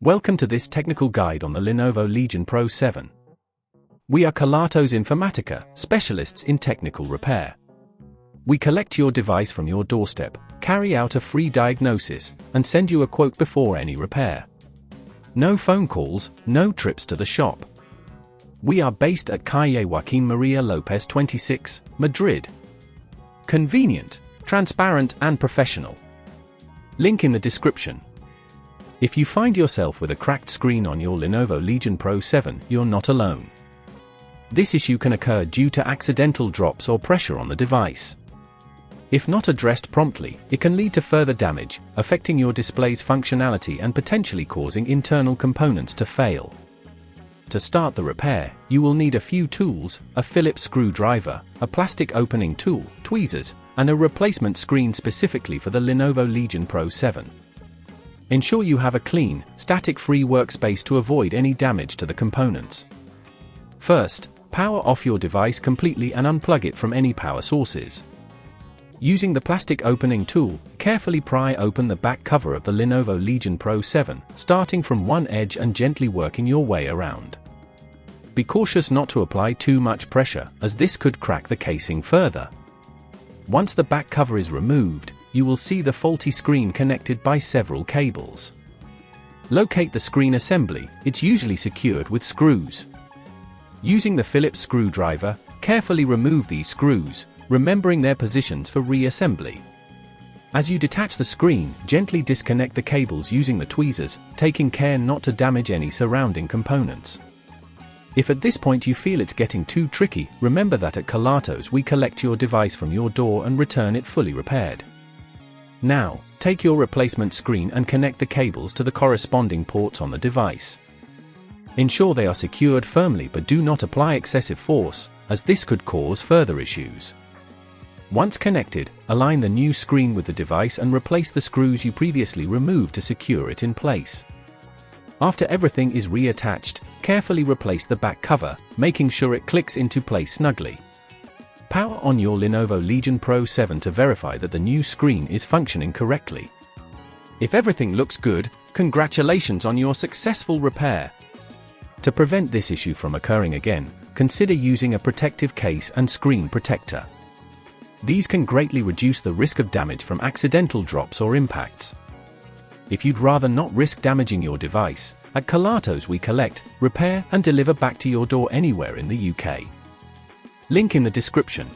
Welcome to this technical guide on the Lenovo Legion Pro 7. We are Kelatos Informatica, specialists in technical repair. We collect your device from your doorstep, carry out a free diagnosis, and send you a quote before any repair. No phone calls, no trips to the shop. We are based at Calle Joaquín María López 26, Madrid. Convenient, transparent and professional. Link in the description. If you find yourself with a cracked screen on your Lenovo Legion Pro 7, you're not alone. This issue can occur due to accidental drops or pressure on the device. If not addressed promptly, it can lead to further damage, affecting your display's functionality and potentially causing internal components to fail. To start the repair, you will need a few tools: a Phillips screwdriver, a plastic opening tool, tweezers, and a replacement screen specifically for the Lenovo Legion Pro 7. Ensure you have a clean, static-free workspace to avoid any damage to the components. First, power off your device completely and unplug it from any power sources. Using the plastic opening tool, carefully pry open the back cover of the Lenovo Legion Pro 7, starting from one edge and gently working your way around. Be cautious not to apply too much pressure, as this could crack the casing further. Once the back cover is removed, you will see the faulty screen connected by several cables. Locate the screen assembly; it's usually secured with screws. Using the Phillips screwdriver, carefully remove these screws, remembering their positions for reassembly. As you detach the screen, gently disconnect the cables using the tweezers, taking care not to damage any surrounding components. If at this point you feel it's getting too tricky, remember that at Kelatos we collect your device from your door and return it fully repaired. Now, take your replacement screen and connect the cables to the corresponding ports on the device. Ensure they are secured firmly, but do not apply excessive force, as this could cause further issues. Once connected, align the new screen with the device and replace the screws you previously removed to secure it in place. After everything is reattached, carefully replace the back cover, making sure it clicks into place snugly. Power on your Lenovo Legion Pro 7 to verify that the new screen is functioning correctly. If everything looks good, congratulations on your successful repair. To prevent this issue from occurring again, consider using a protective case and screen protector. These can greatly reduce the risk of damage from accidental drops or impacts. If you'd rather not risk damaging your device, at Kelatos we collect, repair and deliver back to your door anywhere in the UK. Link in the description.